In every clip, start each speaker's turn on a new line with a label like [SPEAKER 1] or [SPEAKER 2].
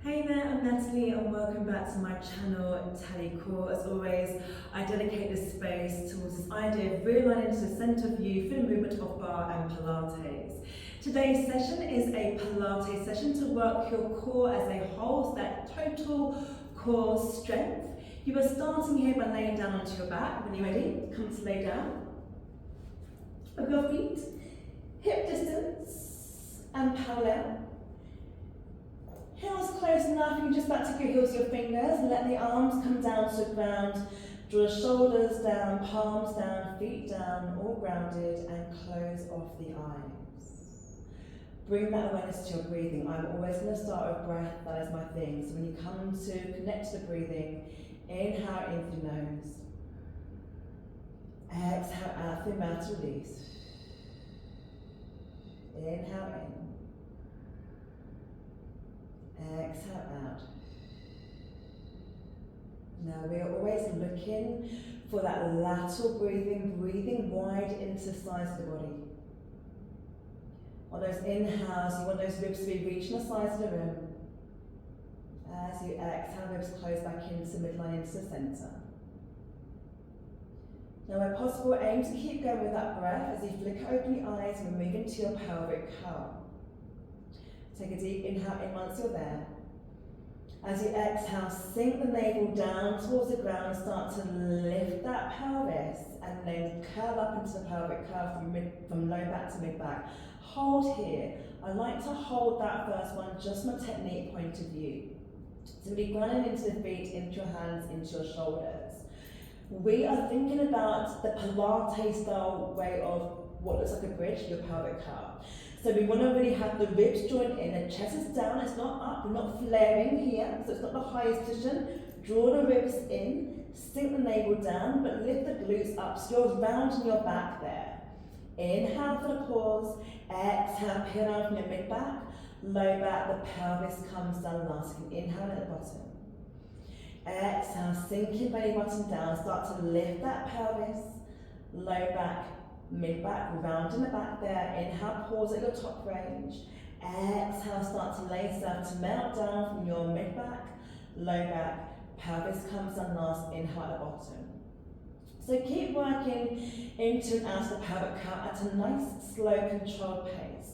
[SPEAKER 1] Hey there, I'm Natalie and welcome back to my channel, Tally Core. As always, I dedicate this space towards this idea of realigning to the centre view through the movement of Barre and Pilates. Today's session is a Pilates session to work your core as a whole, so that total core strength. You are starting here by laying down onto your back. When you're ready, come to lay down. With your feet, hip distance and parallel. Heels close enough, you can just back to your heels with your fingers and let the arms come down to the ground. Draw the shoulders down, palms down, feet down, all grounded, and close off the eyes. Bring that awareness to your breathing. I'm always going to start with breath, that is my thing. So when you come to connect to the breathing, inhale in through nose. Exhale out through mouth to release. Inhale in. Exhale out. Now we are always looking for that lateral breathing, breathing wide into the sides of the body. On those inhales, you want those ribs to be reaching the sides of the room. As you exhale, ribs close back into midline, into the centre. Now where possible, aim to keep going with that breath as you flick open your eyes and move into your pelvic curl. Take a deep inhale in once you're there. As you exhale, sink the navel down towards the ground and start to lift that pelvis and then curl up into the pelvic curl from low back to mid back. Hold here. I like to hold that first one just from a technique point of view. So really grounding into the feet, into your hands, into your shoulders. We are thinking about the Pilates style way of what looks like a bridge, your pelvic curl. So we want to really have the ribs joined in, the chest is down, it's not up, we're not flaring here, so it's not the highest position. Draw the ribs in, sink the navel down, but lift the glutes up, so you're rounding your back there. Inhale for the pause, exhale, peel down from your mid-back, low back, the pelvis comes down last. You can inhale at the bottom. Exhale, sink your belly button down, start to lift that pelvis, low back, mid-back, round in the back there. Inhale, pause at your top range. Exhale, start to lay yourself to melt down from your mid-back, low back, pelvis comes down last. Inhale at the bottom. So keep working into and out of the pelvic curl at a nice, slow, controlled pace.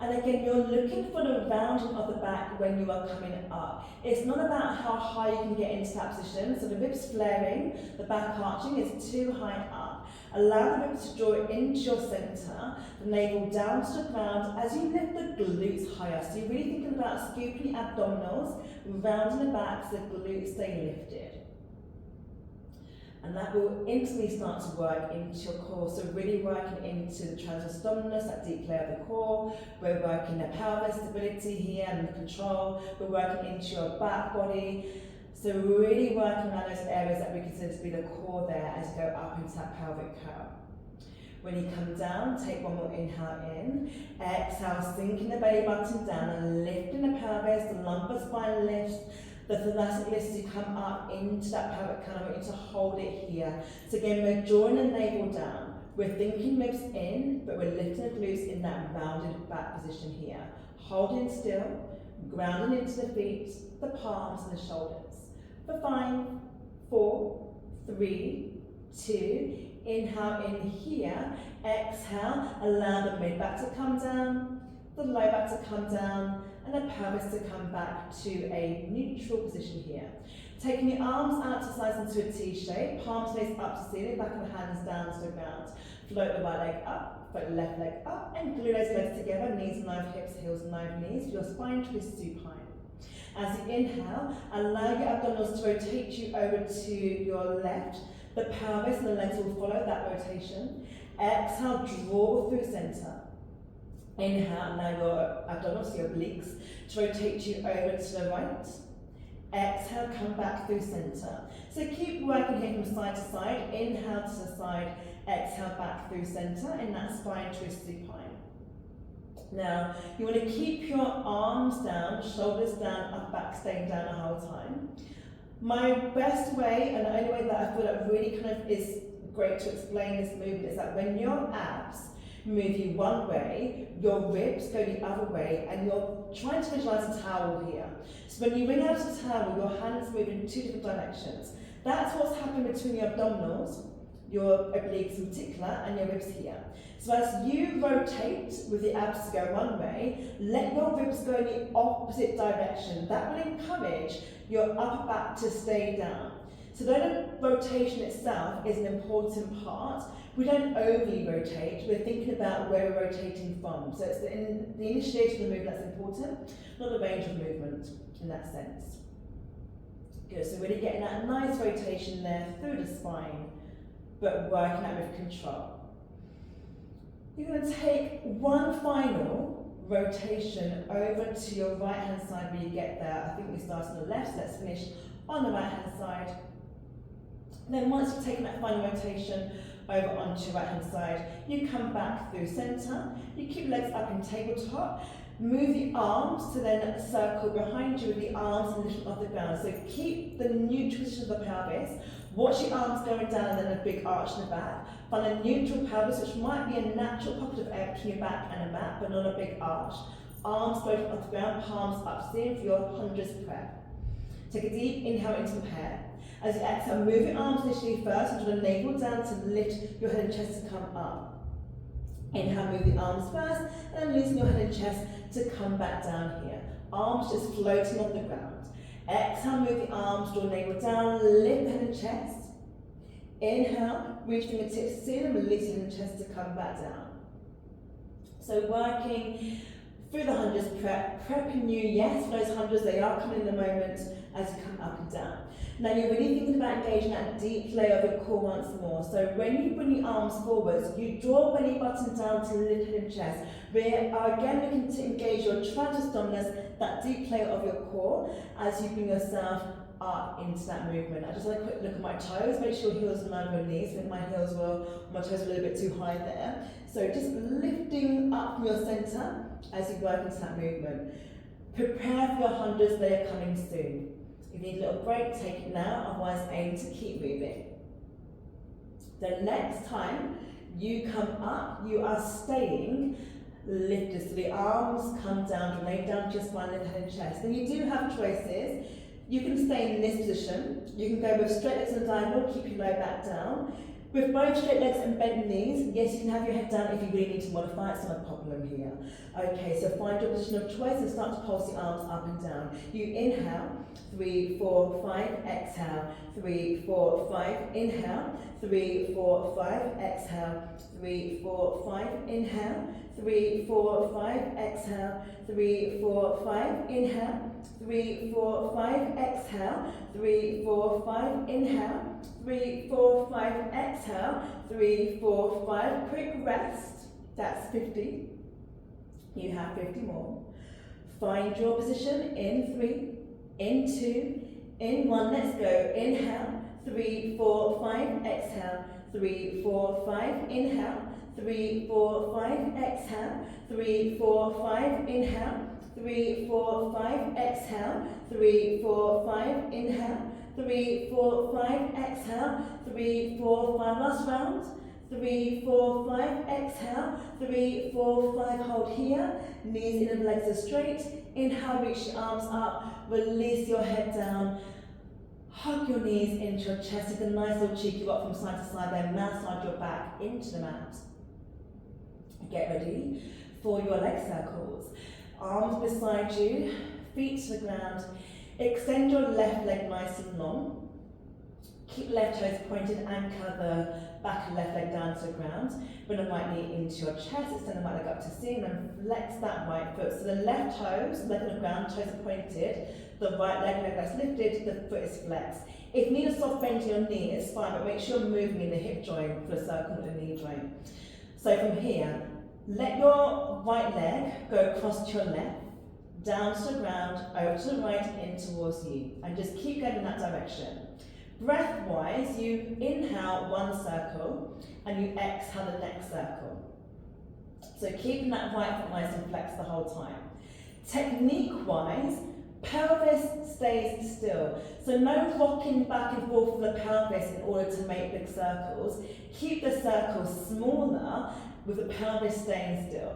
[SPEAKER 1] And again, you're looking for the rounding of the back when you are coming up. It's not about how high you can get into that position. So the ribs flaring, the back arching is too high up. Allow the ribs to draw into your centre, the navel down to the ground as you lift the glutes higher. So you're really thinking about scooping the abdominals, rounding the back so the glutes stay lifted. And that will instantly start to work into your core. So really working into the transverse abdominis, that deep layer of the core. We're working the pelvis stability here and the control. We're working into your back body. So we're really working around those areas that we consider to be the core there as you go up into that pelvic curl. When you come down, take one more inhale in. Exhale, sinking the belly button down and lifting the pelvis, the lumbar spine lifts. The thoracic lifts as you come up into that pelvic curl. I want you to hold it here. So again, we're drawing the navel down. We're thinking ribs in, but we're lifting the glutes in that rounded back position here. Holding still, grounding into the feet, the palms and the shoulders. For 5, 4, 3, 2, inhale in here. Exhale, allow the mid back to come down, the low back to come down, and the pelvis to come back to a neutral position here. Taking the arms out to sides into a T shape, palms face up to ceiling, back of the hands down to the ground. Float the right leg up, float the left leg up, and glue those legs together, knees and knife hips, heels and knife knees, your spine twists supine. As you inhale, allow your abdominals to rotate you over to your left. The pelvis and the legs will follow that rotation. Exhale, draw through center. Inhale, allow your abdominals, your obliques, to rotate you over to the right. Exhale, come back through center. So keep working here from side to side. Inhale to the side, exhale back through center in that spine twist supine. Now, you want to keep your arms down, shoulders down, upper back staying down the whole time. My best way, and the only way that I feel that really kind of is great to explain this movement, is that when your abs, move you one way, your ribs go the other way, and you're trying to visualize a towel here. So when you wring out a towel, your hands move in two different directions. That's what's happening between your abdominals, your obliques in particular, and your ribs here. So as you rotate with the abs to go one way, let your ribs go in the opposite direction. That will encourage your upper back to stay down. So though the rotation itself is an important part, we don't overly rotate, we're thinking about where we're rotating from. So it's the initiation of the movement that's important, not the range of movement in that sense. Good, so really getting that nice rotation there through the spine, but working out with control. You're going to take one final rotation over to your right hand side when you get there. I think we start on the left, so let's finish on the right hand side. And then once you've taken that final rotation over onto your right hand side, you come back through centre, you keep legs up in tabletop, move the arms to then circle behind you with the arms and lifting off the ground. So keep the neutral position of the pelvis, watch your arms going down and then a big arch in the back. Find a neutral pelvis, which might be a natural pocket of air between your back and the mat, but not a big arch. Arms floating off the ground, palms up, steering for your 100th prep. Take a deep inhale into the hair. As you exhale, move your arms initially first, and draw the navel down to lift your head and chest to come up. Inhale, move the arms first, and then loosen your head and chest to come back down here. Arms just floating off the ground. Exhale, move the arms, draw the navel down, lift the head and chest. Inhale, reach fingertips in and release your head and chest to come back down. So working through the 100s prep, prepping you, yes, for those 100s, they are coming in a moment as you come up and down. Now you're really thinking about engaging that deep layer of your core once more. So when you bring your arms forwards, you draw belly button down to lift head and chest. We are again looking to engage your transverse abdominis, that deep layer of your core, as you bring yourself up into that movement. I just want a quick look at my toes, make sure heels in line with knees. I think my toes were a little bit too high there. So just lifting up from your centre as you work into that movement. Prepare for your 100s, they are coming soon. If you need a little break, take it now, otherwise aim to keep moving. The next time you come up, you are staying lifted. So the arms come down, lay down to your spine, lift head and chest. Then you do have choices. You can stay in this position. You can go with straight legs and diagonal, keep your low back down. With both straight legs and bent knees, yes, you can have your head down if you really need to modify it, it's not a problem here. Okay, so find your position of choice and start to pulse the arms up and down. You inhale, 3, 4, 5, exhale, 3, 4, 5, inhale, 3, 4, 5, exhale, 3, 4, 5, inhale, 3, 4, 5, exhale, 3, 4, 5, inhale, 3, 4, 5, exhale, 3, 4, 5, inhale, 3, 4, 5, exhale, 3, 4, 5, quick rest, that's 50, you have 50 more. Find your position in 3, in 2, in 1, let's go, inhale, 3, 4, 5, exhale, 3, 4, 5, inhale, 3, 4, 5, exhale, 3, 4, 5, inhale, 3, 4, 5, exhale, 3, 4, 5, inhale, 3, 4, 5, exhale, 3, 4, 5, last round, 3, 4, 5, exhale, 3, 4, 5, hold here, knees in and legs are straight, inhale, reach your arms up, release your head down, hug your knees into your chest, take a nice little cheeky rock from side to side, then massage your back into the mat. Get ready for your leg circles. Arms beside you, feet to the ground. Extend your left leg nice and long. Keep left toes pointed, anchor the back of left leg down to the ground. Bring the right knee into your chest, extend the right leg up to ceiling and flex that right foot. So the left toes, leg on the ground, toes are pointed. The right leg that's lifted, the foot is flexed. If you need a soft bend to your knee, it's fine, but make sure you're moving in the hip joint for a circle with the knee joint. So from here, let your right leg go across to your left, down to the ground, over to the right and in towards you. And just keep going in that direction. Breath-wise, you inhale one circle and you exhale the next circle. So keeping that right foot nice and flexed the whole time. Technique-wise, pelvis stays still. So no rocking back and forth of the pelvis in order to make big circles. Keep the circles smaller. with the pelvis staying still.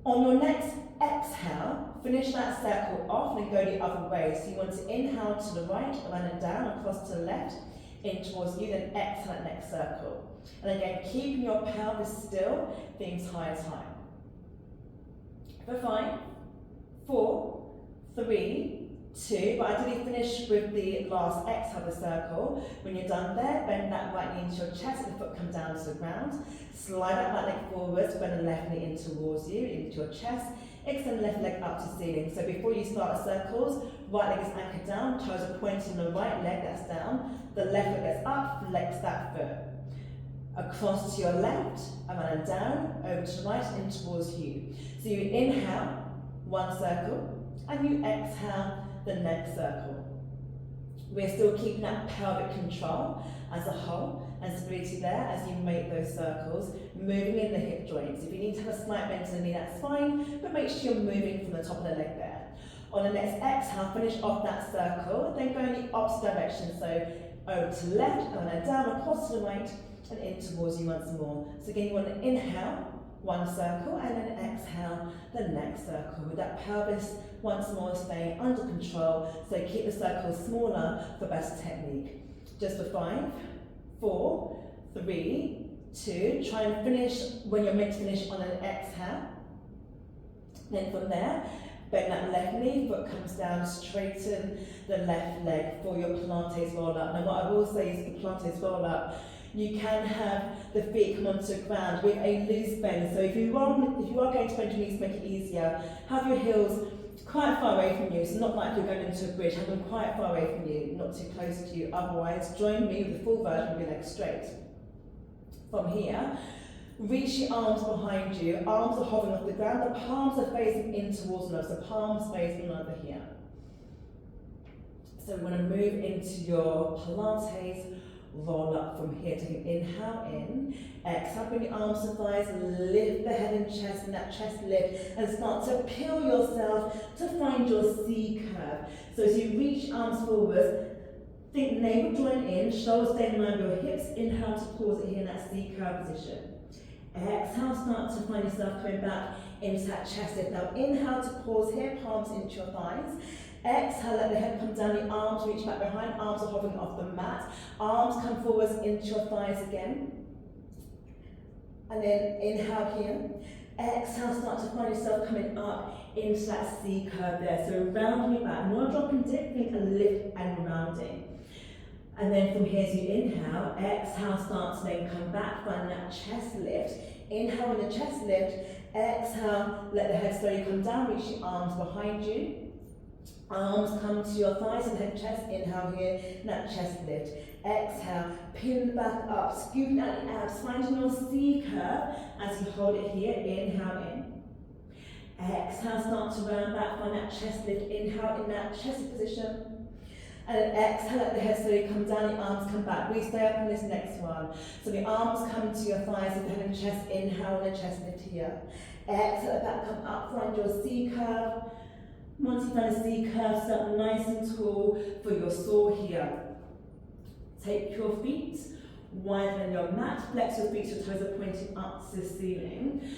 [SPEAKER 1] On your next exhale, finish that circle off and go the other way. So you want to inhale to the right, around and down, across to the left, in towards you, then exhale that next circle. And again, keeping your pelvis still, the entire time. For 5, 4, 3, 2, but ideally finish with the last exhale of the circle. When you're done there, bend that right knee into your chest, and the foot come down to the ground. Slide that right leg forwards, bend the left knee in towards you, into your chest. Extend the left leg up to ceiling. So before you start the circles, right leg is anchored down, toes are pointing the right leg, that's down. The left leg gets up, flex that foot. Across to your left, around and down, over to the right, in towards you. So you inhale, one circle, and you exhale the next circle. We're still keeping that pelvic control as a whole and stability there as you make those circles, moving in the hip joints. If you need to have a slight bend to the knee, that's fine, but make sure you're moving from the top of the leg there. On the next exhale, finish off that circle, then go in the opposite direction. So over to the left, and then down, across to the right, and in towards you once more. So again, you want to inhale, one circle, and then exhale the next circle. With that pelvis once more staying under control, so keep the circle smaller for better technique. Just for 5, 4, 3, 2, try and finish when you're meant to finish on an exhale. Then from there, bend that left knee, foot comes down, straighten the left leg for your Pilates roll up. Now what I will say is the Pilates roll up, you can have the feet come onto the ground with a loose bend. So if you are going to bend your knees to make it easier, have your heels quite far away from you. It's not like you're going into a bridge, have them quite far away from you, not too close to you. Otherwise, join me with the full version of your legs straight. From here, reach your arms behind you, arms are hovering off the ground, the palms are facing in towards one another, so palms facing one another here. So we're going to move into your Pilates roll up from here. Take an inhale in, exhale, bring your arms to thighs, lift the head and chest, and that chest lift, and start to peel yourself to find your C curve. So as you reach arms forwards, think navel joint in, shoulders stay in line with your hips, inhale to pause it here in that C curve position. Exhale, start to find yourself coming back into that chest lift. Now inhale to pause here, palms into your thighs. Exhale, let the head come down, the arms reach back behind, arms are hovering off the mat. Arms come forwards into your thighs again. And then inhale here. Exhale, start to find yourself coming up into that C curve there. So rounding your back, not dropping dip, think a lift and rounding. And then from here as you inhale, exhale, start to then come back, find that chest lift. Inhale in the chest lift, exhale, let the head slowly come down, reach your arms behind you. Arms come to your thighs and head chest, inhale here, that chest lift. Exhale, pin back up, scooping out the abs, finding your C curve as you hold it here, inhale in. Exhale, start to round back, find that chest lift, inhale in that chest position. And then exhale, let the head slowly come down, the arms come back. We stay up in this next one. So the arms come to your thighs and head and chest, inhale and a chest lift here. Exhale, let that come up, find your C curve. Once you've done a C curve, sit up nice and tall for your saw here. Take your feet, widen your mat, flex your feet so your toes are pointing up to the ceiling.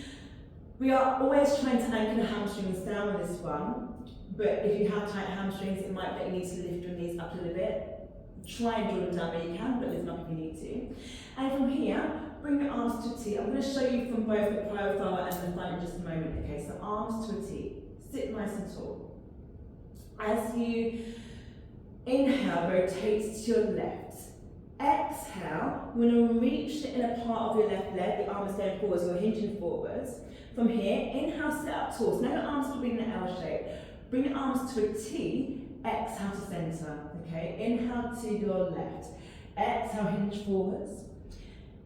[SPEAKER 1] We are always trying to anchor the hamstrings down with this one, but if you have tight hamstrings, it might make you need to lift your knees up a little bit. Try and draw them down where you can, but lift them up if you need to. And from here, bring your arms to a T. I'm going to show you from both the profile and the front in just a moment. Okay, so arms to a T. Sit nice and tall. As you inhale, rotate to your left. Exhale, we're going to reach the inner part of your left leg, the arm is going forwards, you're hinging forwards. From here, inhale, sit up tall. So now your arms will be in an L shape. Bring your arms to a T, exhale to center. Okay, inhale to your left. Exhale, hinge forwards.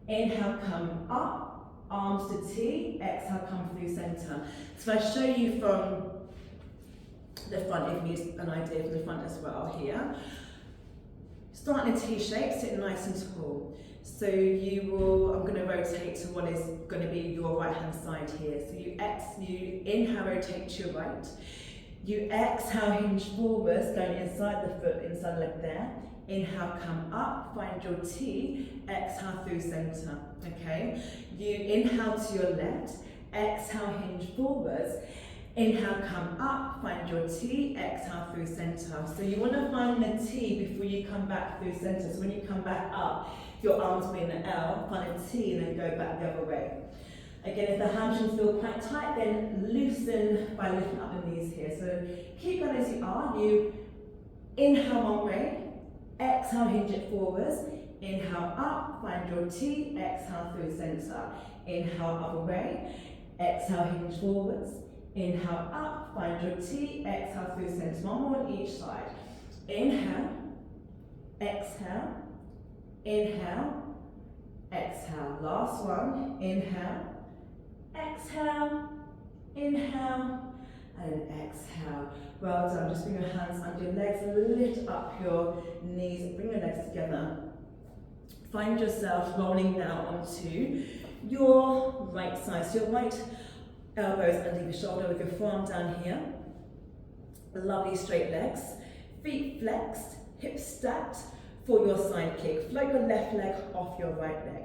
[SPEAKER 1] Inhale, come up, arms to T, exhale, come through center. So I show you from the front, if you need an idea from the front as well here. Start in a T shape, sit nice and tall. So you will, I'm going to rotate to what is going to be your right hand side here. So you inhale, rotate to your right. You exhale, hinge forwards, going inside the foot, inside the leg there. Inhale, come up, find your T, exhale through center, okay? You inhale to your left, exhale, hinge forwards. Inhale, come up, find your T, exhale through center. So you want to find the T before you come back through center. So when you come back up, your arms will be in an L, find a T and then go back the other way. Again, if the hamstrings feel quite tight, then loosen by lifting up the knees here. So keep going as you are. You inhale one way, exhale, hinge it forwards. Inhale up, find your T, exhale through center. Inhale other way, exhale, hinge forwards. Inhale up, find your T, exhale through center. One more on each side. Inhale, exhale, inhale, exhale. Last one, inhale, exhale, inhale, and exhale. Well done. Just bring your hands under your legs, lift up your knees, bring your legs together. Find yourself rolling now onto your right side. So your right elbows under your shoulder with your forearm down here. Lovely straight legs. Feet flexed, hips stacked for your side kick. Float your left leg off your right leg.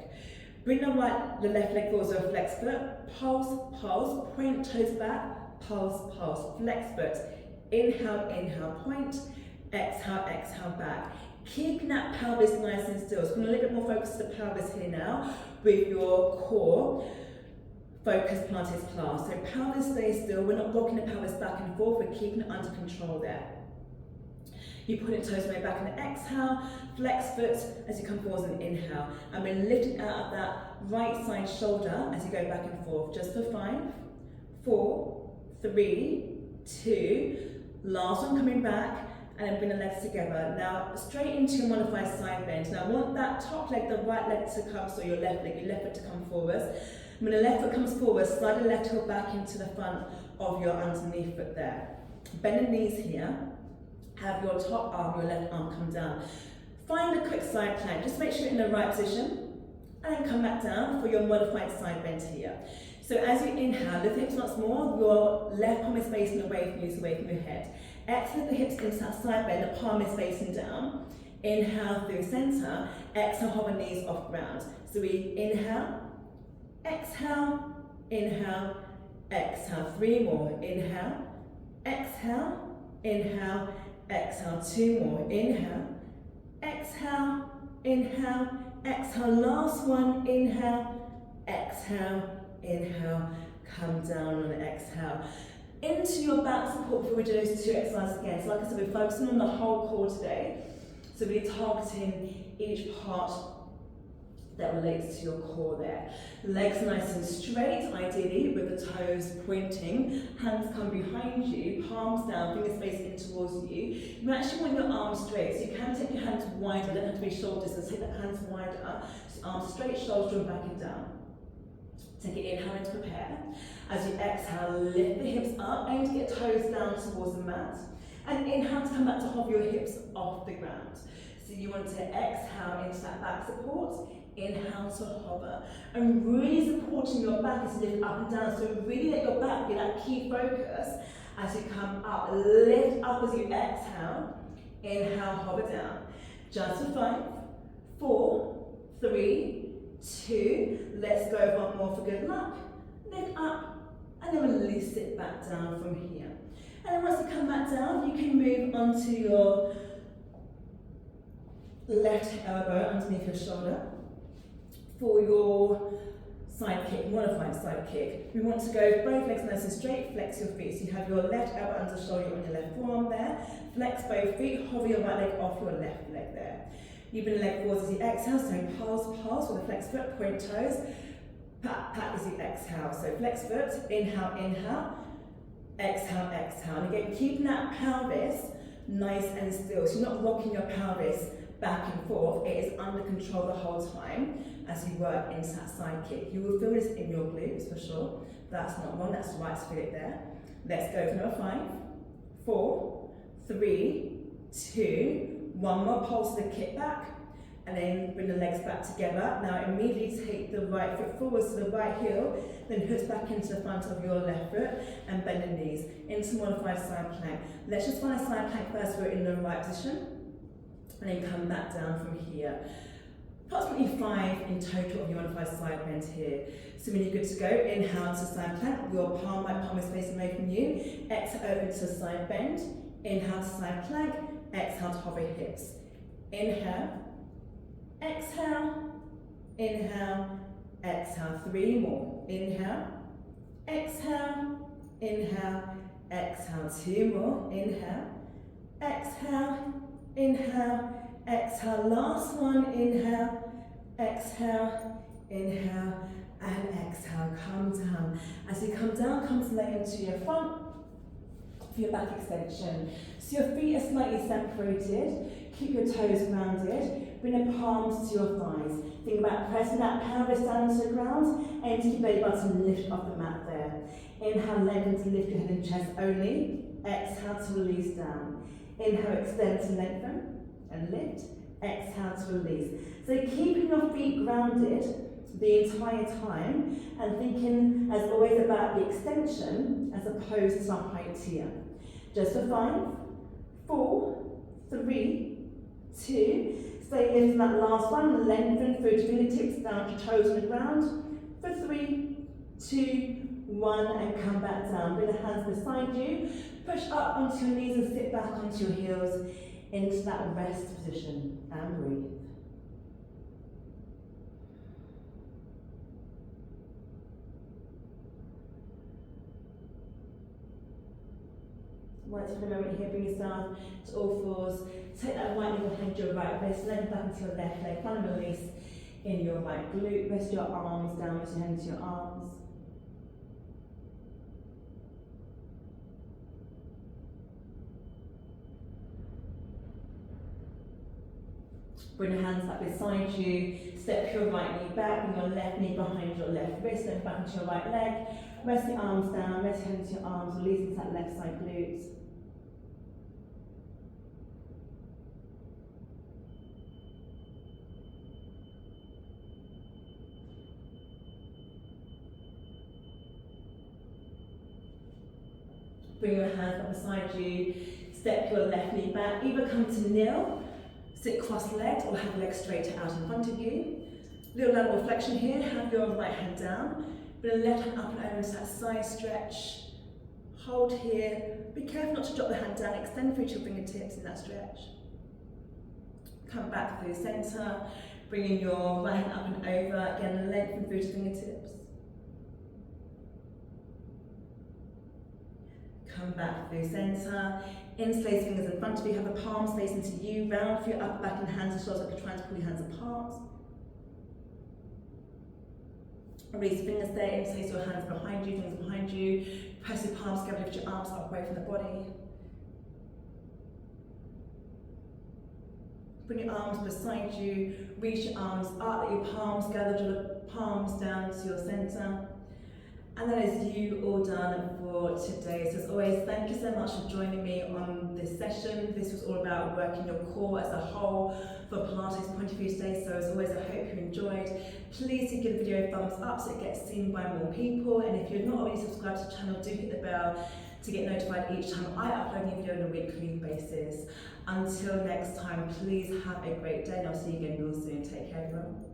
[SPEAKER 1] Bring the left leg forwards with a flex foot. Pulse, pulse, point toes back. Pulse, pulse, flex foot. Inhale, inhale, point. Exhale, exhale, back. Keeping that pelvis nice and still. So we're going to a little bit more focus to the pelvis here now with your core. Focus Pilates class. So pelvis stays still. We're not rocking the pelvis back and forth. We're keeping it under control there. You put it toes way back in the exhale. Flex foot as you come forwards and inhale. And we're lifting out of that right side shoulder as you go back and forth. Just for 5, 4, 3, 2. Last one coming back. And then bring the legs together. Now, straight into your modified side bend. Now, I want that top leg, the right leg to come, so your left leg, your left foot to come forwards. When the left foot comes forward, slide the left heel back into the front of your underneath foot there. Bend the knees here. Have your top arm, your left arm come down. Find a quick side plank. Just make sure you're in the right position. And then come back down for your modified side bend here. So as you inhale, lift the hips once more. Your left palm is facing away from you, so away from your head. Exhale the hips into that side bend, the palm is facing down. Inhale through center. Exhale, hover knees off ground. So we inhale, exhale, inhale, exhale. 3 more. Inhale, exhale, inhale, exhale. 2 more. Inhale, exhale, inhale, exhale. Last one. Inhale, exhale, inhale. Come down on an exhale. Into your back support before we do those 2 exercises again. So like I said, we're focusing on the whole core today. So we're targeting each part that relates to your core there. Legs nice and straight, ideally with the toes pointing. Hands come behind you, palms down, fingers facing in towards you. You actually want your arms straight, so you can take your hands wider, don't have to be shoulder distance, take the hands wider. So arms straight, shoulders drawn back and down. Take it inhale to prepare. As you exhale, lift the hips up, aim to get toes down towards the mat. And inhale to come back to hover your hips off the ground. So you want to exhale into that back support, inhale to hover. And really supporting your back as you lift up and down. So really let your back be that key focus as you come up. Lift up as you exhale, inhale, hover down. Just for 5, 4, 3, 2, let's go one more for good luck. Lift up and then release it back down from here. And then once you come back down, you can move onto your left elbow underneath your shoulder for your side kick, modified side kick. We want to go both legs nice and straight, flex your feet. So you have your left elbow under the shoulder on your left forearm there. Flex both feet, hover your right leg off your left leg there. You bring the leg forwards as you exhale, so pulse, pulse with a flex foot, point toes. Pat, pat as you exhale. So flex foot, inhale, inhale, exhale, exhale. And again, keeping that pelvis nice and still. So you're not rocking your pelvis back and forth. It is under control the whole time as you work into that side kick. You will feel this in your glutes for sure. That's not wrong, that's right, feel it there. Let's go for number 5, 4, 3, 2, 1 more pulse to the kick back, and then bring the legs back together. Now immediately take the right foot forwards to the right heel, then hooks back into the front of your left foot and bend the knees into modified side plank. Let's just find a side plank first so we're in the right position. and then come back down from here. Approximately 5 in total of your modified side bend here. So when you're good to go, inhale to side plank, your palm is facing away from you. Exhale over to side bend, inhale to side plank, exhale to hover hips. Inhale, exhale, inhale, exhale. 3 more. Inhale, exhale, inhale, exhale. 2 more. Inhale, exhale, inhale, exhale. Last one. Inhale, exhale, inhale, and exhale. Come down. As you come down, come to lay into your front for your back extension. So your feet are slightly separated. Keep your toes grounded. Bring the palms to your thighs. Think about pressing that pelvis down to the ground and keep your belly button lifted off the mat there. Inhale, lengthen to lift your head and chest only. Exhale to release down. Inhale, extend to lengthen and lift. Exhale to release. So keeping your feet grounded the entire time and thinking as always about the extension as opposed to height here. Just for 5, 4, 3, 2, stay lifting that last one, lengthen through to fingertips down to toes on the ground. For 3, 2, 1, and come back down. Bring the hands beside you, push up onto your knees and sit back onto your heels into that rest position and breathe. Once for a moment here, bring yourself to all fours. Take that right leg behind your right wrist, lengthen back into your left leg, find a release in your right glute. Rest your arms down, rest your hands to your arms. Bring your hands up beside you, step your right knee back, bring your left knee behind your left wrist, then back into your right leg. Rest your arms down, rest your hands to your arms, release into that left side glute. Bring your hands up beside you, step your left knee back, either come to kneel, sit cross-legged or have legs straight out in front of you. Little lateral flexion here, have your right hand down, bring the left hand up and over into that side stretch. Hold here, be careful not to drop the hand down, extend through to your fingertips in that stretch. Come back through centre, bringing your right hand up and over, again lengthen through to fingertips. Come back through centre, interlace fingers in front of you, have the palms facing to you, round through your upper back and hands and shoulders like you're trying to pull your hands apart. Release fingers there, interlace your hands behind you, fingers behind you, press your palms together, lift your arms up away from the body. Bring your arms beside you, reach your arms up, let your palms gather your palms down to your centre. And that is you all done for today. So as always, thank you so much for joining me on this session. This was all about working your core as a whole for Pilates point of view today. So as always, I hope you enjoyed. Please do give the video a thumbs up so it gets seen by more people. And if you're not already subscribed to the channel, do hit the bell to get notified each time I upload a new video on a weekly basis. Until next time, please have a great day and I'll see you again real soon. Take care everyone.